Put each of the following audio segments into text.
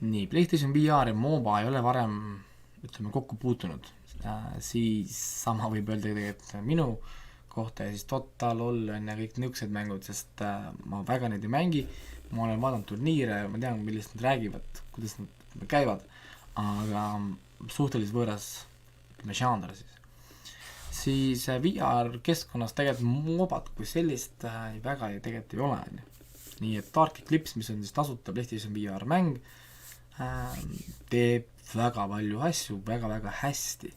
nii, PlayStation VR ja MOBA ei ole varem, ütleme, kokku puutunud, siis sama võib öelda tegelikult minu kohta ja siis Total, LOL on ja kõik niisugused mängud, sest ma väga neid ei mängi, ma olen vaadanud turniire, ma tean, millest nad räägivad, kuidas nad käivad, aga suhteliselt võõras, ütleme, žanr siis VR-keskkonnas tegelikult MOBA-t kui sellist väga tegelikult ei ole, on ju. Nii et Dark Eclipse, mis on siis tasuta PlayStation VR mäng, teeb väga palju asju väga-väga hästi.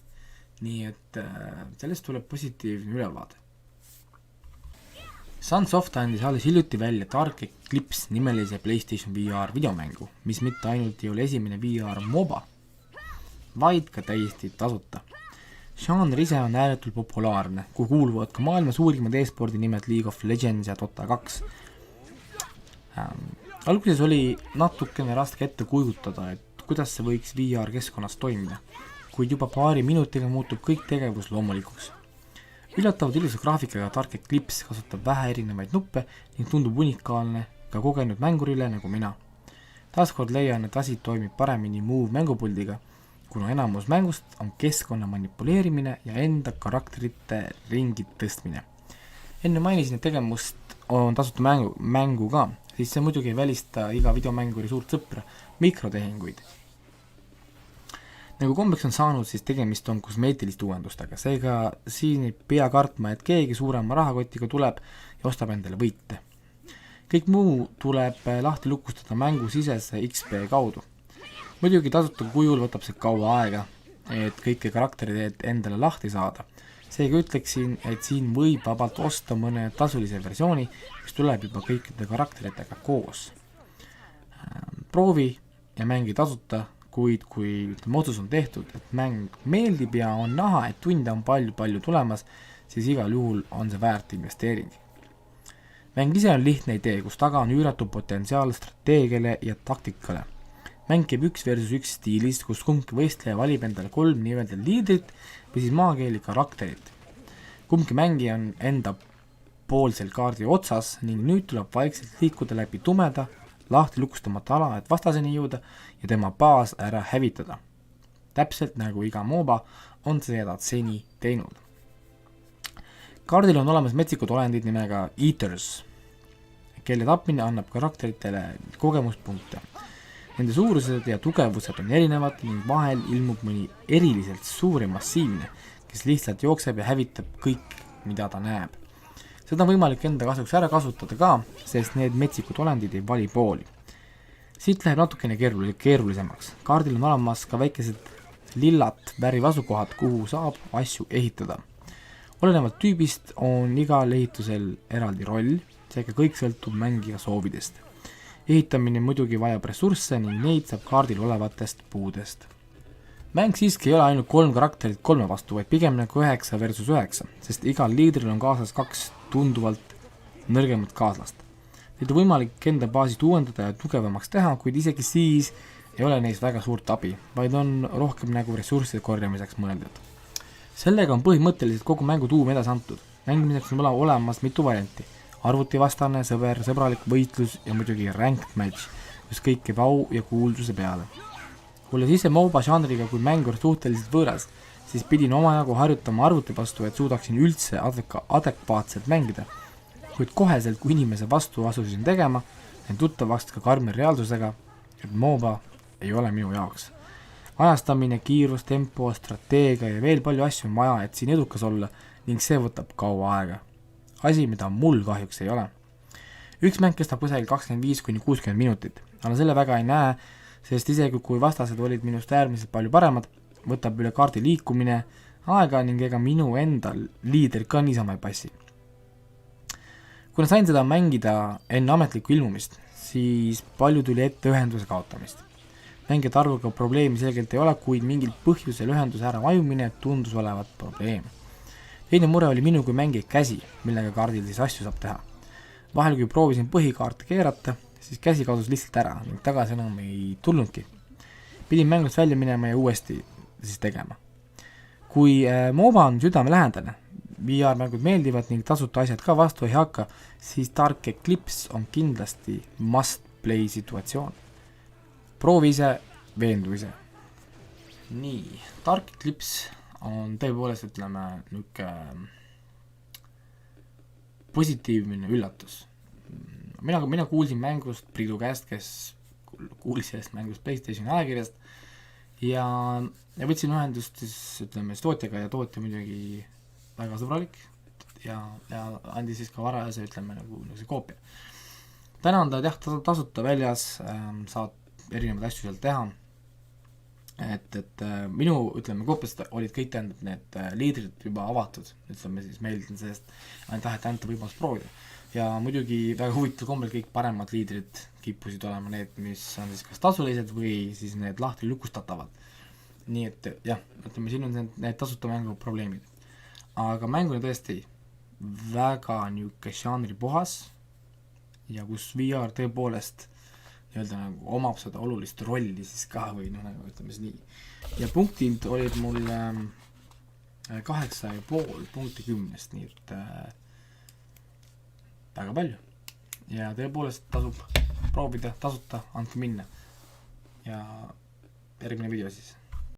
Nii et sellest tuleb positiivne ülevaade. Sunsoft andis alles hiljuti välja Dark Eclipse nimelise PlayStation VR videomängu, mis mitte ainult ei ole esimene VR MOBA, vaid ka täiesti tasuta. Žanr ise on ääretult populaarne, kuhu kuuluvad ka maailma suurimad e-spordi nimed League of Legends ja Dota 2. Alguses oli natukene raske ette kujutada, et kuidas see võiks VR-keskkonnas toimida, kuid juba paari minutiga muutub kõik tegevus loomulikuks. Üllatavad ilusa graafikaga Dark Eclipse kasutab vähe erinevaid nuppe ning tundub unikaalne ka kogenud mängurile nagu mina. Taaskord leian, et asi toimib paremini Move mängupuldiga, kuna enamus mängust on keskkonna manipuleerimine ja enda karakterite ringi tõstmine. Enne mainisin, et tegemust on tasuta mängu ka, siis see muidugi ei välista iga videomänguri suurt sõpra, mikrotehinguid. Nagu kombeks on saanud, siis tegemist on kosmeetiliste uuendustega, seega siin ei pea kartma, et keegi suurema rahakotiga tuleb ja ostab endale võite. Kõik muu tuleb lahti lukustada mängu sisese XP kaudu. Muidugi tasuta kujul võtab see kaua aega, et kõiki karakterid endale lahti saada. Seega ütleksin, et siin võib vabalt osta mõne tasulise versiooni, mis tuleb juba kõikide karakteritega koos. Proovi ja mängi tasuta, kuid kui otsus on tehtud, et mäng meeldib ja on näha, et tunde on palju tulemas, siis igal juhul on see väärt investeering. Mäng ise on lihtne idee, kus taga on üüratu potentsiaal strateegiale ja taktikale. Mäng käib 1 versus 1 stiilis, kus kumbki võistleja valib endale 3 nii-öelda liidrit või siis maakeeli karakterit. Kumbki mängija on enda poolsel kaardi otsas ning nüüd tuleb vaikselt liikuda läbi tumeda, lahti lukustamata ala, et vastaseni jõuda ja tema baas ära hävitada. Täpselt nagu iga MOBA on seda seni teinud. Kaardil on olemas metsikud olendid nimega Eaters, kelle tapmine annab karakteritele kogemuspunkte. Nende suurused ja tugevused on erinevad ning vahel ilmub mõni eriliselt suur ja massiivne, kes lihtsalt jookseb ja hävitab kõik, mida ta näeb. Seda on võimalik enda kasuks ära kasutada ka, sest need metsikud olendid ei vali pooli. Siit läheb natukene keerulisemaks. Kaardil on olemas ka väikesed lillat värv asukohad, kuhu saab asju ehitada. Olenevalt tüübist on igal ehitusel eraldi roll, seega kõik sõltub mängija soovidest. Ehitamine muidugi vajab ressursse ning neid saab kaardil olevatest puudest. Mäng siiski ei ole ainult 3 karakterit 3 vastu, vaid pigem nagu 9 versus 9, sest igal liidril on kaasas 2 tunduvalt nõrgemat kaaslast. Neid on võimalik enda baasit uuendada ja tugevamaks teha, kuid isegi siis ei ole neist väga suurt abi, vaid on rohkem nagu ressursside korjamiseks mõeldud. Sellega on põhimõtteliselt kogu mängu tuum edasi antud. Mängimiseks on olemas mitu varianti. Arvutivastane, sõbralik võitlus ja muidugi ranked match, kus kõik käib au ja kuulduse peale. Olles ise MOBA žanriga kui mängur suhteliselt võõras, siis pidin omajagu harjutama arvuti vastu, et suudaksin üldse adekvaatselt mängida. Kuid koheselt, kui inimese vastu asusin tegema, en tuttavaks ka karmi reaalsusega, et MOBA ei ole minu jaoks. Ajastamine, kiirus, tempo, strateegia ja veel palju asju on vaja, et siin edukas olla ning see võtab kaua aega. Asi, mida mul kahjuks ei ole. Üks mäng kestab kusagil 25–60 minutit, aga selle väga ei näe, sest isegi kui vastased olid minust äärmiselt palju paremad, võtab üle kaardi liikumine aega ning ega minu enda liider ka niisama ei passi. Kuna sain seda mängida enne ametlikku ilmumist, siis palju tuli ette ühenduse kaotamist. Mängijate arvuga probleemi selgelt ei ole, kuid mingil põhjusel ühenduse ära vajumine tundus olevat probleem. Teine mure oli minu kui mängija käsi, millega kaardil siis asju saab teha. Vahel kui proovisin põhikaarte keerata, siis käsi kadus lihtsalt ära ning tagasi enam ei tulnudki. Pidin mängust välja minema ja uuesti siis tegema. Kui MOBA on südamelähedane, VR-mängud meeldivad ning tasuta asjad ka vastu ei hakka, siis Dark Eclipse on kindlasti must play situatsioon. proovi ise, veendu ise. Nii, Dark Eclipse on tõepoolest, ütleme, niisugune positiivne üllatus. Mina kuulsin mängust Priidu käest, kes kuulis sellest mängust PlayStationi ajakirjast ja võtsin ühendust siis, ütleme, tootjaga ja tootja muidugi väga sõbralik ja andis siis ka varajase, ütleme, nagu see koopia. Täna on ta jah, tasuta väljas, saad erinevaid asju sealt teha, et minu, ütleme, koopiast olid kõik tähendab need liidrid juba avatud, ütleme siis meeldinud sellest, taheti anda võimalust proovida. Ja muidugi väga huvitav kombel kõik paremad liidrid kippusid olema need, mis on siis kas tasulised või siis need lahti lukustatavad. Nii et jah, ütleme, siin on need tasuta mängu probleemid. Aga mäng on tõesti väga niuke žanri puhas ja kus VR tõepoolest nii-öelda nagu omab seda olulist rolli siis ka või noh, nagu ütleme siis nii. Ja punktid olid mul 8,5 punkti 10, nii et väga palju. Ja tõepoolest tasub proovida, tasuta, andke minna. Ja järgmine video siis.